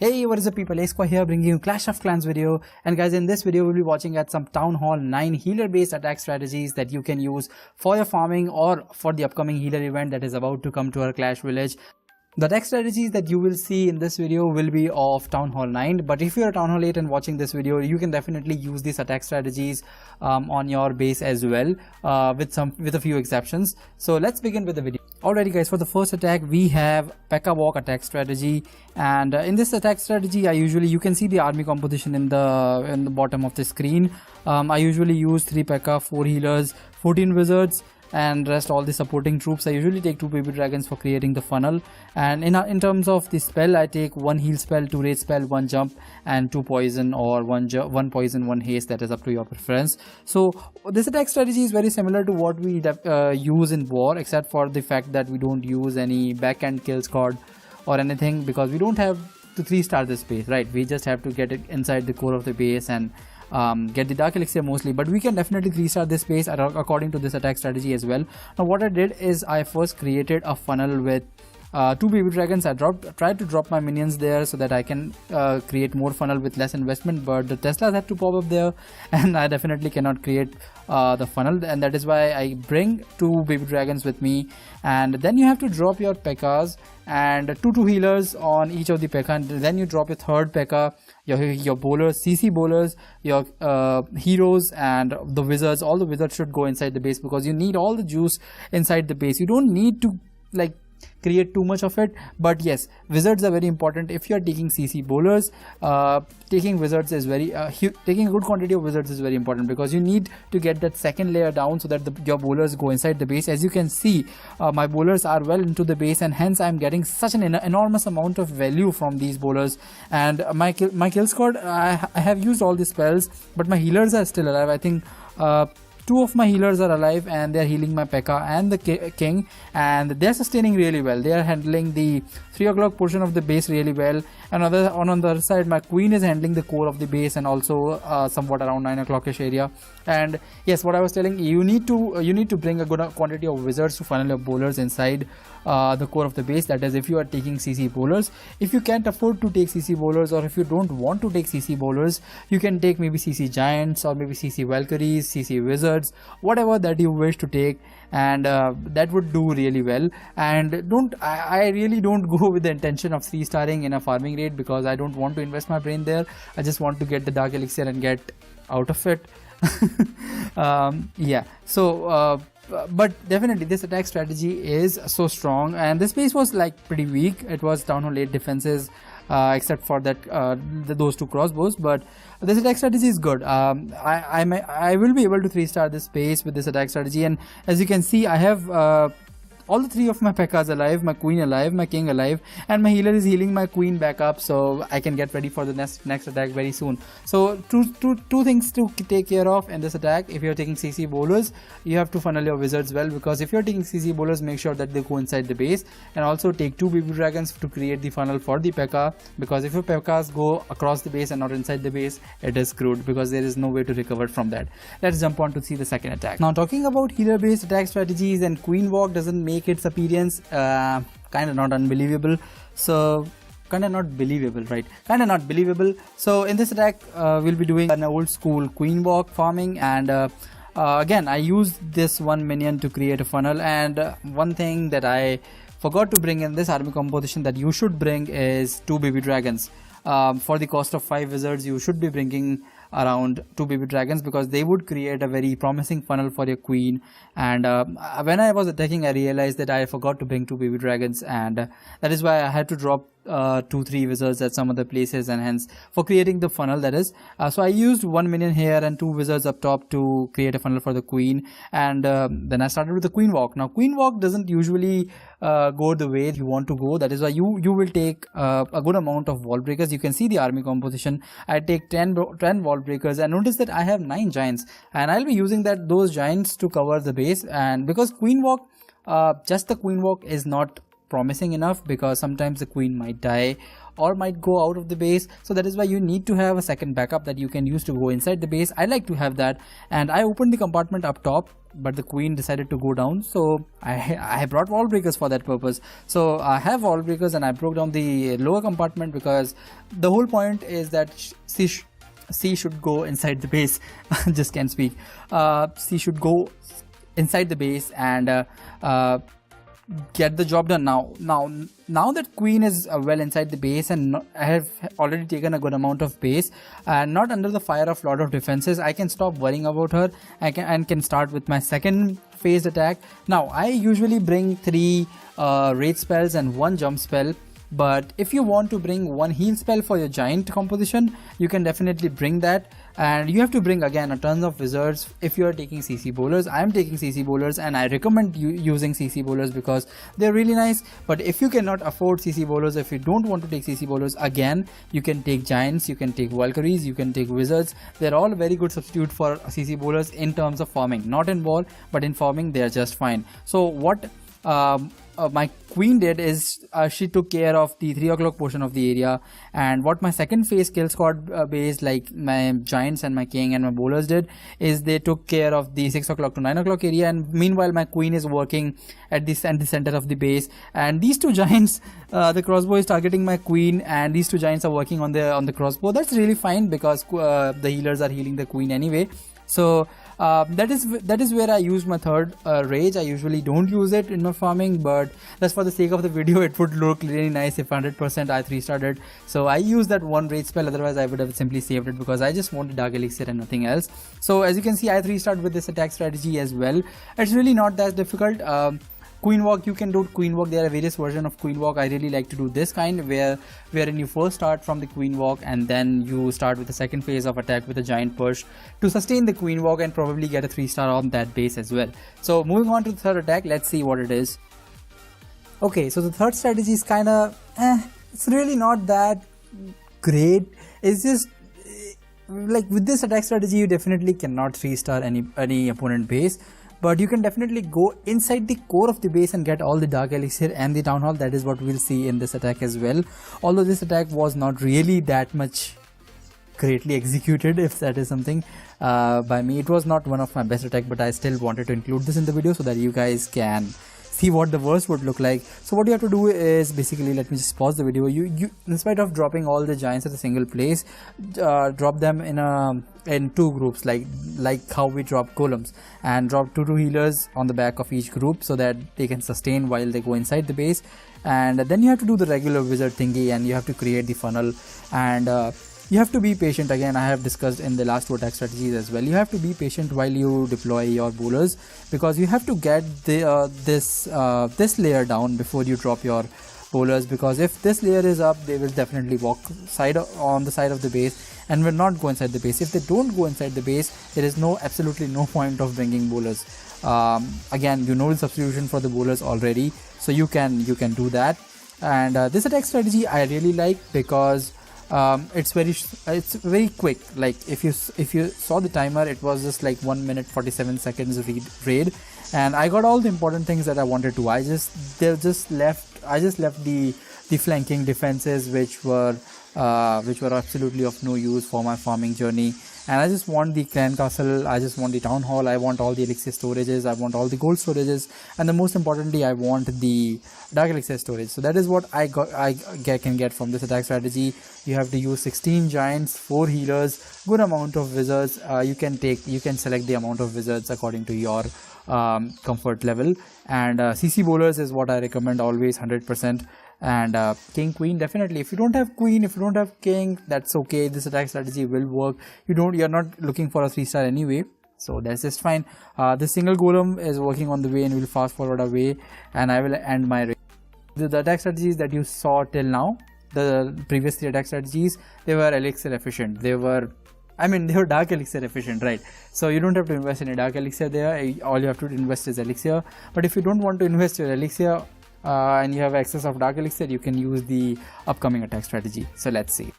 Hey, what is up people, Asquare here bringing you Clash of Clans video. And guys, in this video we'll be watching at some Town Hall 9 healer based attack strategies that you can use for your farming or for the upcoming healer event that is about to come to our Clash village. The attack strategies that you will see in this video will be of Town Hall 9, but if you're Town Hall 8 and watching this video, you can definitely use these attack strategies on your base as well, with a few exceptions. So let's begin with the video. Alrighty guys, for the first attack we have Pekka Walk attack strategy, and in this attack strategy you can see the army composition in the bottom of the screen. I usually use 3 Pekka, 4 healers, 14 wizards, and rest all the supporting troops. I usually take 2 baby dragons for creating the funnel, and in terms of the spell, I take 1 heal spell, 2 rage spell, 1 jump, and 2 poison, or 1 poison, 1 haste. That is up to your preference. So this attack strategy is very similar to what we use in war, except for the fact that we don't use any back-end kill squad or anything, because we don't have to 3-star this base, right? We just have to get it inside the core of the base and get the dark elixir mostly, but we can definitely 3-star this base according to this attack strategy as well. Now what I did is I first created a funnel with 2 baby dragons. I tried to drop my minions there so that I can create more funnel with less investment, but the Teslas had to pop up there and I definitely cannot create the funnel, and that is why I bring 2 baby dragons with me. And then you have to drop your Pekkas and 2 healers on each of the Pekka, and then you drop your 3rd Pekka, your bowlers, CC bowlers, your heroes, and the wizards. All the wizards should go inside the base because you need all the juice inside the base. You don't need to like create too much of it, but yes, wizards are very important. If you are taking CC bowlers, taking wizards is taking a good quantity of wizards is very important, because you need to get that second layer down so that your bowlers go inside the base. As you can see, my bowlers are well into the base, and hence I'm getting such an enormous amount of value from these bowlers. And my kill squad, I have used all the spells, but my healers are still alive. I think 2 of my healers are alive, and they're healing my Pekka and the king, and they're sustaining really well. They are handling the 3 o'clock portion of the base really well, and on the other side my queen is handling the core of the base and also somewhat around 9 o'clockish area. And yes, what I was telling you, you need to bring a good quantity of wizards to funnel your bowlers inside the core of the base. That is, if you are taking CC bowlers. If you can't afford to take CC bowlers, or if you don't want to take CC bowlers, you can take maybe CC giants, or maybe CC Valkyries, CC wizards, whatever that you wish to take, and that would do really well. And I really don't go with the intention of 3-starring in a farming raid, because I don't want to invest my brain there. I just want to get the dark elixir and get out of it. Yeah, so but definitely this attack strategy is so strong, and this base was like pretty weak. It was Town Hall 8 defenses, except for that those 2 crossbows, but this attack strategy is good. I will be able to 3-star this base with this attack strategy, and as you can see, I have all the 3 of my Pekkas alive, my queen alive, my king alive, and my healer is healing my queen back up, so I can get ready for the next attack very soon. So two things to take care of in this attack. If you're taking CC bowlers, you have to funnel your wizards well, because if you're taking CC bowlers, make sure that they go inside the base, and also take 2 baby dragons to create the funnel for the Pekka, because if your Pekkas go across the base and not inside the base, it is screwed, because there is no way to recover from that. Let's jump on to see the second attack. Now, talking about healer based attack strategies, and Queen Walk doesn't make its appearance, kind of not unbelievable, so kind of not believable, right? Kind of not believable. So in this attack, we'll be doing an old school Queen Walk farming, and again, I used this 1 minion to create a funnel. And one thing that I forgot to bring in this army composition that you should bring is 2 baby dragons. For the cost of 5 wizards, you should be bringing around 2 baby dragons, because they would create a very promising funnel for your queen. And when I was attacking, I realized that I forgot to bring 2 baby dragons, and that is why I had to drop 2-3 wizards at some other places, and hence for creating the funnel, that is. So I used 1 minion here and 2 wizards up top to create a funnel for the queen, and then I started with the Queen Walk. Now Queen Walk doesn't usually go the way you want to go. That is why you will take a good amount of wall breakers. You can see the army composition. I take 10 wall breakers, and notice that I have 9 giants, and I'll be using those giants to cover the base. And because Queen Walk, just the Queen Walk is not promising enough, because sometimes the queen might die or might go out of the base. So that is why you need to have a second backup that you can use to go inside the base. I like to have that, and I opened the compartment up top, but the queen decided to go down, so I brought wall breakers for that purpose. So I have wall breakers, and I broke down the lower compartment, because the whole point is that C should go inside the base. Just can't speak. C should go inside the base and get the job done. Now that queen is well inside the base, and I have already taken a good amount of base and not under the fire of lot of defenses, I can stop worrying about her and can start with my second phased attack. Now I usually bring 3 raid spells and 1 jump spell, but if you want to bring 1 heal spell for your giant composition, you can definitely bring that. And you have to bring again a ton of wizards if you are taking CC bowlers. I am taking CC bowlers, and I recommend you using CC bowlers because they're really nice. But if you cannot afford CC bowlers, if you don't want to take CC bowlers, again you can take giants, you can take Valkyries, you can take wizards. They're all very good substitute for CC bowlers in terms of farming, not in war, but in farming they are just fine. So what my queen did is she took care of the 3 o'clock portion of the area, and what my second phase kill squad base, like my giants and my king and my bowlers, did is they took care of the 6 o'clock to 9 o'clock area. And meanwhile my queen is working at the center of the base, and these 2 giants, the crossbow is targeting my queen, and these 2 giants are working on the crossbow. That's really fine, because the healers are healing the queen anyway. So that is where I use my third rage. I usually don't use it in my farming, but that's for the sake of the video. It would look really nice if 100% I 3-starred it. So I use that 1 rage spell, otherwise I would have simply saved it, because I just wanted dark elixir and nothing else. So as you can see, I 3-starred with this attack strategy as well. It's really not that difficult. Queen walk, you can do queen walk. There are various versions of queen walk. I really like to do this kind, wherein you first start from the queen walk, and then you start with the second phase of attack with a giant push to sustain the queen walk and probably get a 3-star on that base as well. So moving on to the third attack, let's see what it is. Okay, so the third strategy is kind of it's really not that great. It's just like with this attack strategy, you definitely cannot 3-star any opponent base. But you can definitely go inside the core of the base and get all the dark elixir and the town hall. That is what we'll see in this attack as well. Although this attack was not really that much greatly executed, if that is something, by me. It was not one of my best attack, but I still wanted to include this in the video so that you guys can see what the worst would look like. So what you have to do is basically, let me just pause the video. You in spite of dropping all the giants at a single place, drop them in 2 groups, like how we drop golems, and drop 2 healers on the back of each group so that they can sustain while they go inside the base. And then you have to do the regular wizard thingy, and you have to create the funnel, and you have to be patient. Again, I have discussed in the last 2 attack strategies as well. You have to be patient while you deploy your bowlers, because you have to get this layer down before you drop your bowlers, because if this layer is up, they will definitely walk on the side of the base and will not go inside the base. If they don't go inside the base, there is absolutely no point of bringing bowlers. Again, you know the substitution for the bowlers already, so you can do that. And this attack strategy I really like, because it's very quick. Like if you saw the timer, it was just like 1 minute 47 seconds raid, and I got all the important things that I wanted to. I just left the flanking defenses, which were absolutely of no use for my farming journey. And I just want the clan castle, I just want the town hall, I want all the elixir storages, I want all the gold storages, and the most importantly, I want the dark elixir storage. So that is what I can get from this attack strategy. You have to use 16 giants, 4 healers, good amount of wizards. You can select the amount of wizards according to your comfort level, and CC bowlers is what I recommend always, 100%. And king queen, definitely. If you don't have queen, if you don't have king, that's okay. This attack strategy will work. You're not looking for a 3-star anyway, so that's just fine. This single golem is working on the way, and we'll fast forward away, and I will end my raid. The attack strategies that you saw till now, the previous 3 attack strategies, they were elixir efficient. They were dark elixir efficient, right? So you don't have to invest in a dark elixir there. All you have to invest is elixir. But if you don't want to invest your elixir, and you have excess of dark elixir, you can use the upcoming attack strategy. So let's see.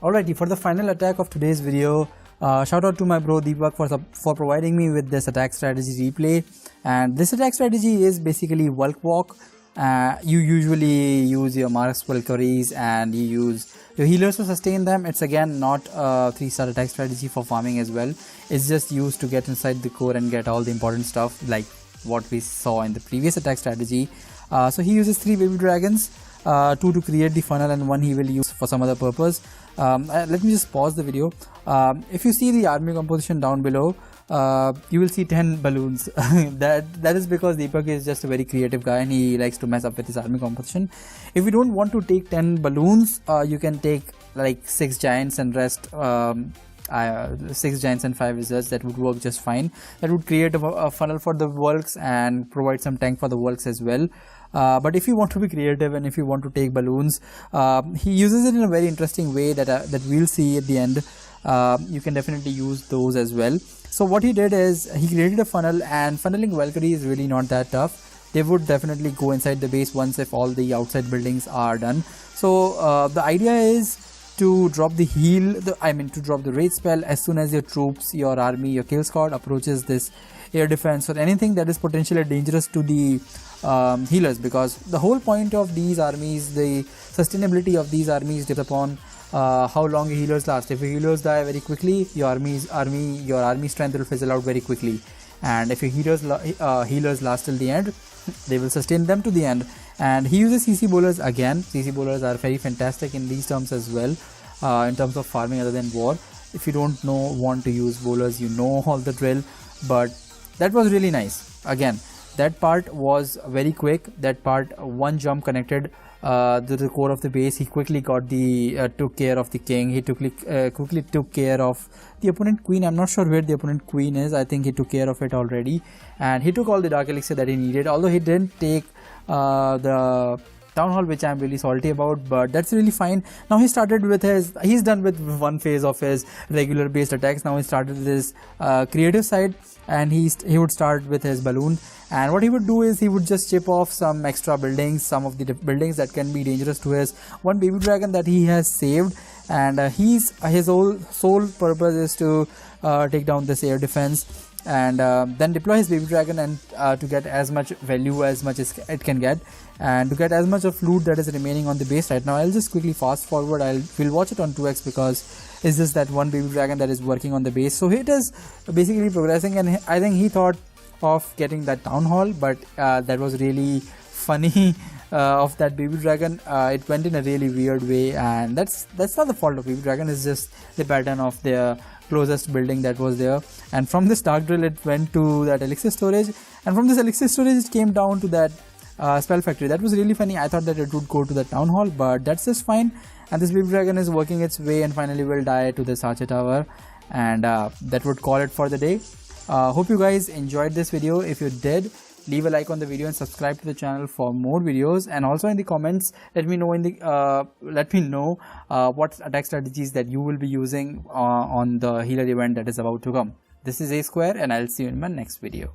Alrighty, for the final attack of today's video, shout out to my bro Deepak for providing me with this attack strategy replay. And this attack strategy is basically Valk walk. You usually use your marks Valkyries and you use your healers to sustain them. It's again not a 3-star attack strategy for farming as well. It's just used to get inside the core and get all the important stuff like what we saw in the previous attack strategy. So he uses 3 baby dragons, 2 to create the funnel and 1 he will use for some other purpose. Let me just pause the video. If you see the army composition down below, you will see 10 balloons. that is because Deepak is just a very creative guy and he likes to mess up with his army composition. If you don't want to take 10 balloons, you can take like 6 giants and rest 6 giants and 5 wizards. That would work just fine. That would create a funnel for the Valks and provide some tank for the Valks as well. But if you want to be creative and if you want to take balloons, he uses it in a very interesting way that we'll see at the end. You can definitely use those as well. So what he did is he created a funnel, and funneling Valkyrie is really not that tough. They would definitely go inside the base once if all the outside buildings are done. So the idea is to drop the to drop the raid spell as soon as your troops, your army, your kill squad approaches this air defense or anything that is potentially dangerous to the healers, because the whole point of these armies, the sustainability of these armies depends upon how long your healers last. If your healers die very quickly, your army strength will fizzle out very quickly, and if your healers last till the end, they will sustain them to the end. And he uses CC bowlers again. CC bowlers are very fantastic in these terms as well, in terms of farming other than war. If you don't want to use bowlers, you know all the drill. But that was really nice. Again, that part was very quick. That part, one jump connected to the core of the base. He quickly got took care of the king. He quickly took care of the opponent queen. I'm not sure where the opponent queen is. I think he took care of it already, and he took all the dark elixir that he needed, although he didn't take the town hall, which I'm really salty about, but that's really fine. Now he's done with one phase of his regular based attacks. Now he started his creative side, and he would start with his balloon. And what he would do is he would just chip off some extra buildings, some of the buildings that can be dangerous to his one baby dragon that he has saved. And his whole sole purpose is to take down this air defense, and then deploy his baby dragon and to get as much value as much as it can get, and to get as much of loot that is remaining on the base right now. I'll just quickly fast forward. We'll watch it on 2x because it's just that one baby dragon that is working on the base. So it is basically progressing, and I think he thought of getting that town hall, but that was really funny of that baby dragon. It went in a really weird way, and that's not the fault of baby dragon. It's just the pattern of their closest building that was there. And from this dark drill, it went to that elixir storage, and from this elixir storage it came down to that spell factory. That was really funny. I thought that it would go to the town hall, but that's just fine. And this baby dragon is working its way and finally will die to this archer tower, and that would call it for the day. Hope you guys enjoyed this video. If you did, leave a like on the video and subscribe to the channel for more videos. And also in the comments, let me know what attack strategies that you will be using on the healer event that is about to come. This is Asquare, and I'll see you in my next video.